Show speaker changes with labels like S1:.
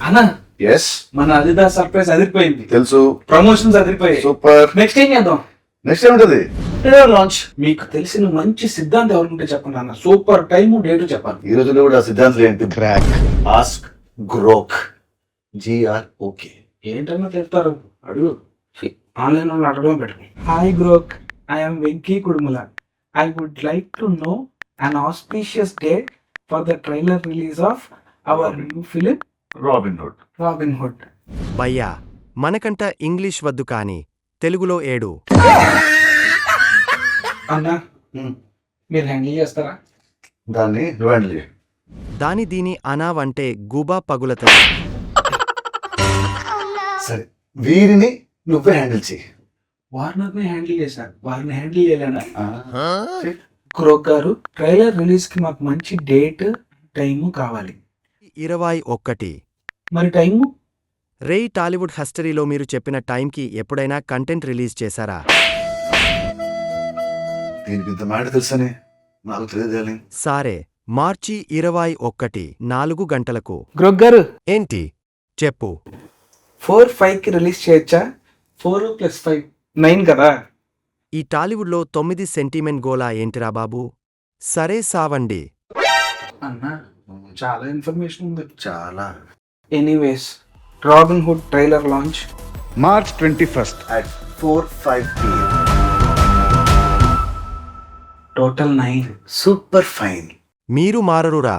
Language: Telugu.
S1: అన్నా
S2: ఎస్
S1: మన అదిదాస్ సర్ప్రైజ్ అదిరిపోయింది,
S2: తెలుసు.
S1: ప్రమోషన్స్ అదిరిపోయాయి.
S2: సూపర్.
S1: నెక్స్ట్ ఏం చేద్దాం?
S2: నెక్స్ట్ ఏముంటది?
S1: లాంచ్. మీకు తెలిసిన మంచి సిద్ధాంతం ఎవరుంటే చెప్పండి అన్న. సూపర్ టైము డేటు చెప్పాలి.
S2: ఈ రోజుల్లో కూడా ఆ సిద్ధాంతం ఏంటి? Grok ask Grok GROK.
S1: ఏంటన్నా చెప్తారు? అడుగు. ఆన్లైన్ వాళ్ళు అడగడం పెట్టు. Hi Grok, I'm Venky Kudumula. I would like to know an auspicious date for the trailer release of our new film
S2: Robin Hood.
S1: Robin Hood.
S3: భయ్యా, మనకంట ఇంగ్లీష్ వద్దు కాని తెలుగులో ఏడు.
S1: అన్నా మీరు హ్యాండిల్ చేస్తారా?
S2: దాన్ని రివైండ్ చేయి.
S3: దాని దీని అనావంటే గుబా పగులతది.
S2: సరే, వీరిని నువ్వే హ్యాండిల్ చేయి.
S1: వార్నర్ని హ్యాండిల్ చేశారు, వారిని హ్యాండిల్ చేయలేనా? క్రోక్ గారు, ట్రైలర్ రిలీజ్ కి మాకు మంచి డేట్ టైము కావాలి.
S3: 21.
S1: మరి టైము?
S3: రేయ్, టాలీవుడ్ హిస్టరీలో మీరు చెప్పిన టైంకి ఎప్పుడైనా కంటెంట్ రిలీజ్ చేశారా?
S2: దీనికి ఇంత మాట తెలుసని నాకు తెలియదు.
S3: సారే, మార్చి 21 4 గంటలకు.
S1: క్రోక్ గారు,
S3: ఏంటి చెప్పు.
S1: 4-5 కి రిలీజ్ చేయొచ్చా? 4 + 5 9 కదా.
S3: ఈ టాలీవుడ్లో 9 సెంటిమెంట్ గోలా ఏంటిరా బాబు? సరే సావండి.
S1: అన్నా చాలా ఇన్ఫర్మేషన్ ఉంది.
S2: చాలా.
S1: Anyways, robin hood trailer launch
S4: March 21st
S2: at 4:05 PM.
S1: Total 9.
S2: Super fine.
S3: మీరు మారరురా.